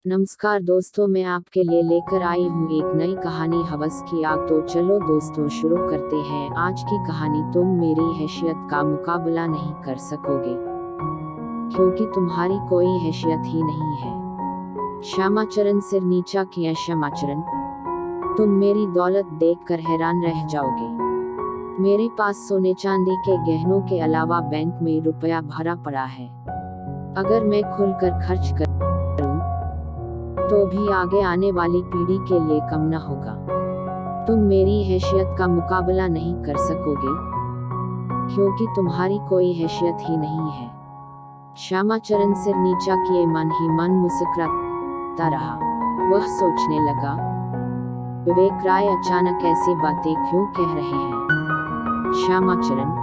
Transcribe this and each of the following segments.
नमस्कार दोस्तों, मैं आपके लिए लेकर आई हूँ एक नई कहानी हवस की आग। तो चलो दोस्तों शुरू करते हैं आज की कहानी। तुम मेरी हैसियत का मुकाबला नहीं कर सकोगे क्योंकि तुम्हारी कोई हैसियत ही नहीं है। श्यामाचरण सिर नीचा किया। श्यामाचरण, तुम मेरी दौलत देखकर हैरान रह जाओगे। मेरे पास सोने चांदी के गहनों के अलावा बैंक में रुपया भरा पड़ा है। अगर मैं खुलकर खर्च करूं तो भी आगे आने वाली पीढ़ी के लिए कम न होगा। तुम मेरी हैसियत का मुकाबला नहीं कर सकोगे क्योंकि तुम्हारी कोई हैसियत ही नहीं है। श्यामाचरण सिर नीचा किए मन ही मन मुस्कुराता रहा। वह सोचने लगा, विवेक राय अचानक ऐसी बातें क्यों कह रहे हैं। श्यामाचरण,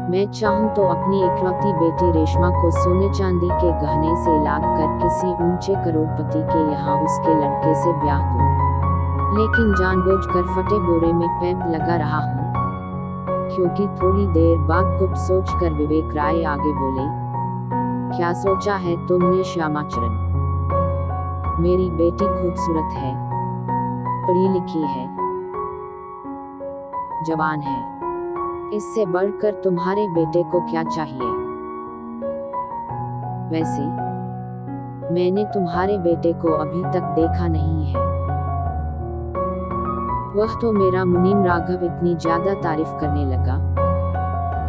मैं चाहूं तो अपनी इकलौती बेटी रेशमा को सोने चांदी के गहने से लाद कर किसी ऊंचे करोड़पति के यहाँ उसके लड़के से ब्याह दूं, लेकिन जानबूझकर फटे बोरे में पैप लगा रहा हूँ। क्योंकि थोड़ी देर बाद कुछ सोचकर विवेक राय आगे बोले, क्या सोचा है तुमने श्यामाचरण? मेरी बेटी खूबसूरत है, पढ़ी लिखी है, जवान है। इससे बढ़कर तुम्हारे बेटे को क्या चाहिए? वैसे मैंने तुम्हारे बेटे को अभी तक देखा नहीं है। वह तो मेरा मुनीम राघव इतनी ज्यादा तारीफ करने लगा,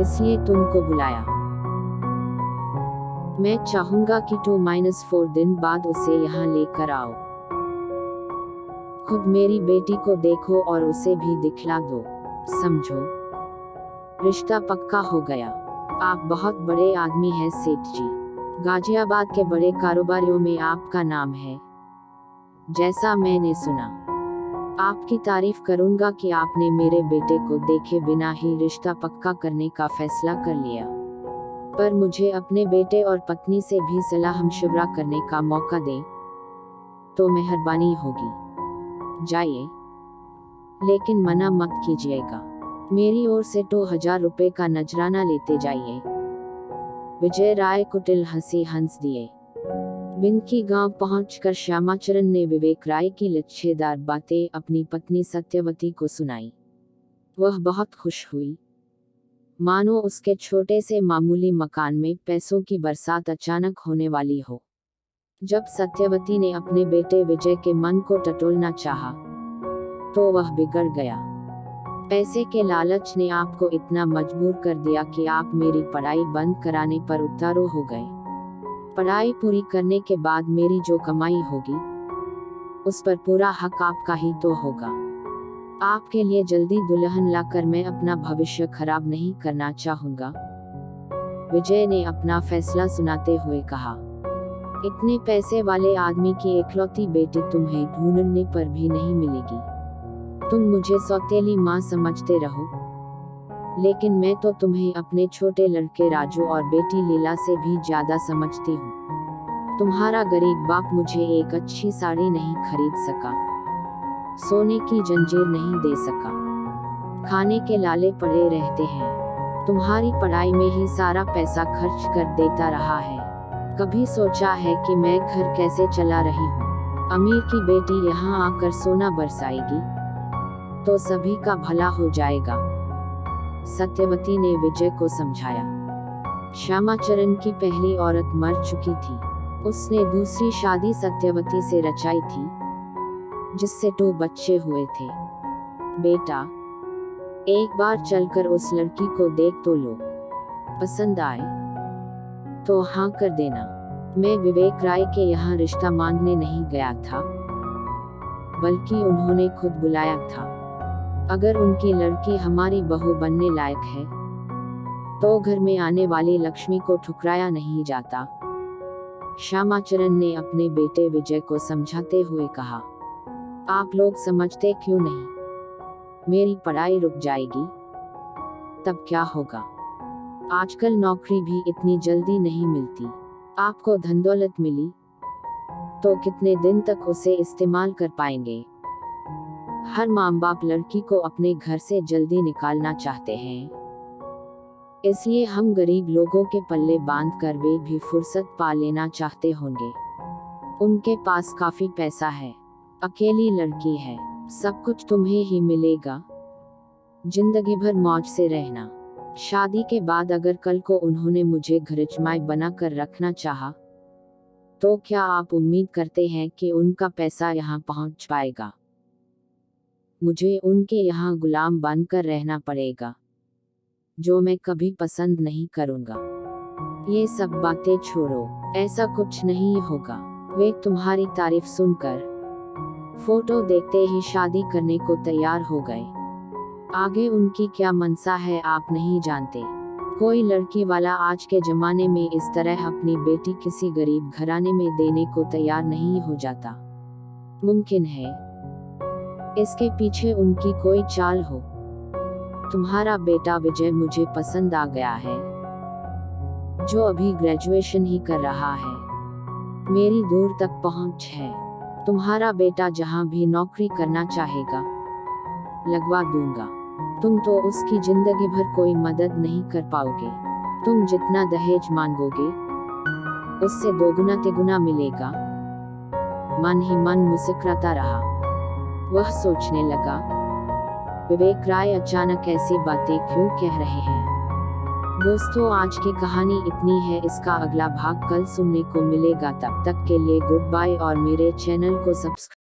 इसलिए तुमको बुलाया। मैं चाहूंगा कि 2-4 दिन बाद उसे यहाँ लेकर आओ। खुद मेरी बेटी को देखो और उसे भी दिखला दो। समझो, रिश्ता पक्का हो गया। आप बहुत बड़े आदमी हैं सेठ जी। गाजियाबाद के बड़े कारोबारियों में आपका नाम है। जैसा मैंने सुना, आपकी तारीफ करूंगा कि आपने मेरे बेटे को देखे बिना ही रिश्ता पक्का करने का फैसला कर लिया। पर मुझे अपने बेटे और पत्नी से भी सलाह मशवरा करने का मौका दें तो मेहरबानी होगी। जाइए, लेकिन मना मत कीजिएगा। मेरी ओर से 2000 रुपए का नजराना लेते जाइए। विजय राय कुटिल हंसी हंस दिए। बिंकी गांव पहुंचकर श्यामाचरण ने विवेक राय की लच्छेदार बातें अपनी पत्नी सत्यवती को सुनाई। वह बहुत खुश हुई, मानो उसके छोटे से मामूली मकान में पैसों की बरसात अचानक होने वाली हो। जब सत्यवती ने अपने बेटे विजय के मन को टटोलना चाहा तो वह बिगड़ गया। पैसे के लालच ने आपको इतना मजबूर कर दिया कि आप मेरी पढ़ाई बंद कराने पर उतारू हो गए। पढ़ाई पूरी करने के बाद मेरी जो कमाई होगी उस पर पूरा हक आपका ही तो होगा। आपके लिए जल्दी दुल्हन लाकर मैं अपना भविष्य खराब नहीं करना चाहूंगा। विजय ने अपना फैसला सुनाते हुए कहा, इतने पैसे वाले आदमी की इकलौती बेटी तुम्हें ढूंढने पर भी नहीं मिलेगी। तुम मुझे सौतेली माँ समझते रहो, लेकिन मैं तो तुम्हें अपने छोटे लड़के राजू और बेटी लीला से भी ज्यादा समझती हूँ। तुम्हारा गरीब बाप मुझे एक अच्छी साड़ी नहीं खरीद सका, सोने की जंजीर नहीं दे सका, खाने के लाले पड़े रहते हैं। तुम्हारी पढ़ाई में ही सारा पैसा खर्च कर देता रहा है। कभी सोचा है कि मैं घर कैसे चला रही हूँ? अमीर की बेटी यहाँ आकर सोना बरसाएगी तो सभी का भला हो जाएगा। सत्यवती ने विजय को समझाया। श्यामाचरण की पहली औरत मर चुकी थी। उसने दूसरी शादी सत्यवती से रचाई थी, जिससे 2 बच्चे हुए थे। बेटा, एक बार चलकर उस लड़की को देख तो लो, पसंद आए तो हाँ कर देना। मैं विवेक राय के यहाँ रिश्ता मांगने नहीं गया था, बल्कि उन्होंने खुद बुलाया था। अगर उनकी लड़की हमारी बहू बनने लायक है तो घर में आने वाली लक्ष्मी को ठुकराया नहीं जाता। श्यामाचरण ने अपने बेटे विजय को समझाते हुए कहा, आप लोग समझते क्यों नहीं? मेरी पढ़ाई रुक जाएगी तब क्या होगा? आजकल नौकरी भी इतनी जल्दी नहीं मिलती। आपको धन दौलत मिली तो कितने दिन तक उसे इस्तेमाल कर पाएंगे? हर माँ बाप लड़की को अपने घर से जल्दी निकालना चाहते हैं, इसलिए हम गरीब लोगों के पल्ले बांध कर वे भी फुर्सत पा लेना चाहते होंगे। उनके पास काफी पैसा है, अकेली लड़की है, सब कुछ तुम्हें ही मिलेगा, जिंदगी भर मौज से रहना। शादी के बाद अगर कल को उन्होंने मुझे घरजमाई बनाकर रखना चाहा, तो क्या आप उम्मीद करते हैं कि उनका पैसा यहाँ पहुँच पाएगा? मुझे उनके यहाँ गुलाम बनकर रहना पड़ेगा, जो मैं कभी पसंद नहीं करूँगा। ये सब बातें छोड़ो, ऐसा कुछ नहीं होगा। वे तुम्हारी तारीफ सुनकर फोटो देखते ही शादी करने को तैयार हो गए। आगे उनकी क्या मनसा है आप नहीं जानते। कोई लड़की वाला आज के जमाने में इस तरह अपनी बेटी किसी गरीब घराने में देने को तैयार नहीं हो जाता। मुमकिन है इसके पीछे उनकी कोई चाल हो। तुम्हारा बेटा विजय मुझे पसंद आ गया है, जो अभी ग्रेजुएशन ही कर रहा है, मेरी दूर तक पहुंच है। तुम्हारा बेटा जहां भी नौकरी करना चाहेगा, लगवा दूंगा। तुम तो उसकी जिंदगी भर कोई मदद नहीं कर पाओगे। तुम जितना दहेज मांगोगे, उससे दोगुना तिगुना मिलेगा। मन ही मन मुस्कुराता रहा। वह सोचने लगा, विवेक राय अचानक ऐसी बातें क्यों कह रहे हैं। दोस्तों, आज की कहानी इतनी है, इसका अगला भाग कल सुनने को मिलेगा। तब तक के लिए गुड बाय और मेरे चैनल को सब्सक्राइब